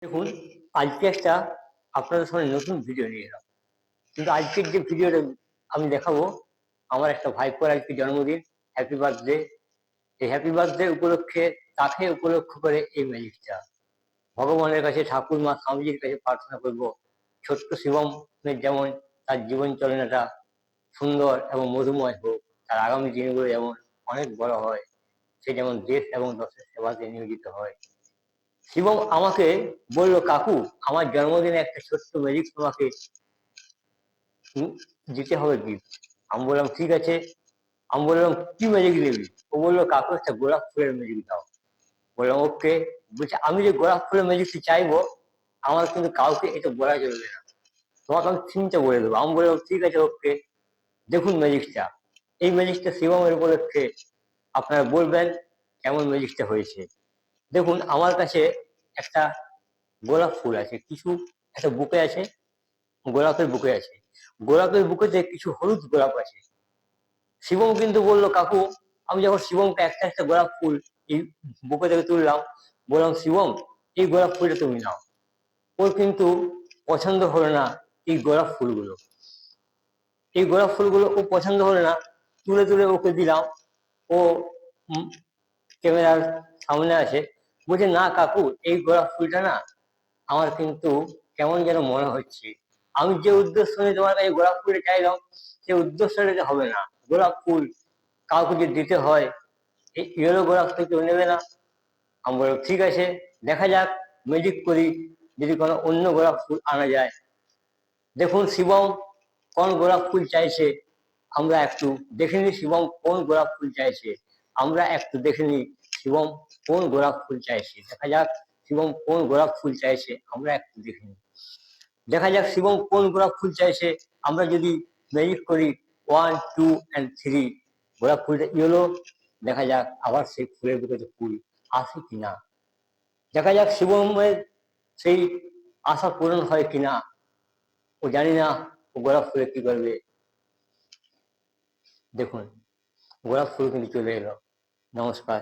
দেখুন, আজকে একটা আপনাদের সামনে নতুন ভিডিও নিয়ে এলাম। কিন্তু আজকের যে ভিডিওটা আমি দেখাবো, আমার একটা ভাইপোর আজকে জন্মদিন। Happy birthday. এই হ্যাপি বার্থডে উপলক্ষে তাকে উপলক্ষ করে এই ম্যাজিকটা। ভগবানের কাছে, ঠাকুর মা স্বামীজির কাছে প্রার্থনা করব, ছোট্ট শিবমের যেমন তার জীবন চলনাটা সুন্দর এবং মধুময় হোক, তার আগামী দিনগুলো যেমন অনেক বড় হয়, সে যেমন দেশ এবং দশের সেবাতে নিয়োজিত হয়। শিবম আমাকে বলল, কাকু আমার জন্মদিনে একটা ছোট্ট ম্যাজিক তোমাকে দিতে হবে গিফট। আমি বললাম ঠিক আছে। আমি বললাম কি ম্যাজিক দিবি? ও বললো কাকু একটা গোলাপ ফুলের ম্যাজিক দাও। বললাম ওকে। বলছে আমি যে গোলাপ ফুলের ম্যাজিকটি চাইবো, আমার কিন্তু কাউকে এটা বলা চলবে না, তোমাকে আমি থিমটা বলে দেবো। আমি বললাম ঠিক আছে, ওকে। দেখুন ম্যাজিকটা, এই ম্যাজিকটা শিবমের উপলক্ষে আপনারা বলবেন কেমন ম্যাজিকটা হয়েছে। দেখুন আমার কাছে একটা গোলাপ ফুল আছে, কিছু একটা বুকে আছে, গোলাপের বুকে আছে। গোলাপের বুকেতে কিছু হলুদ গোলাপ আছে। শিবম কিন্তু বললো কাকু, আমি যখন শিবমকে একটা একটা গোলাপ ফুল এই বুকে থেকে তুললাম, বললাম শিবম এই গোলাপ ফুলটা তুমি নাও। ওর কিন্তু পছন্দ হলো না এই গোলাপ ফুলগুলো। এই গোলাপ ফুলগুলো ও পছন্দ হলো না, তুলে তুলে ওকে দিলাম। ও ক্যামেরার সামনে আছে, বলছে না কাকু এই গোলাপ ফুলটা না আমার কিন্তু কেমন যেন মনে হচ্ছে। আমি যে উদ্দেশ্য নিয়ে তোমার কাছে গোলাপ ফুলটা চাইলাম, সে উদ্দেশ্যটা হবে না। গোলাপ ফুল কাউকে যদি দিতে হয়, এই ইয়েলো গোলাপ ফুল কেউ নেবে না। আমি বললাম ঠিক আছে, দেখা যাক, ম্যাজিক করি, যদি কোনো অন্য গোলাপ ফুল আনা যায়। দেখুন শিবম কোন গোলাপ ফুল চাইছে, আমরা একটু দেখে নিই। শিবম কোন গোলাপ ফুল চাইছে, আমরা একটু দেখে নিই। শিবম কোন গোলাপ ফুল চাইছে, দেখা যাক শিবম কোন গোলাপ ফুল চাইছে, আমরা একটু দেখে নিই। দেখা যাক শিবম কোন গোলাপ ফুল চাইছে। আমরা যদি ম্যাজিক করি 1 2 and 3, গোলাপ ফুলটা ইয়েলো। দেখা যাক আবার সেই ফুলের বুকে ফুল আসে কিনা। দেখা যাক শিবমের সেই আশা পূরণ হয় কিনা। ও জানি না ও গোলাপ ফুলে কি করবে। দেখুন গোলাপ ফুল কিন্তু চলে এলো। নমস্কার।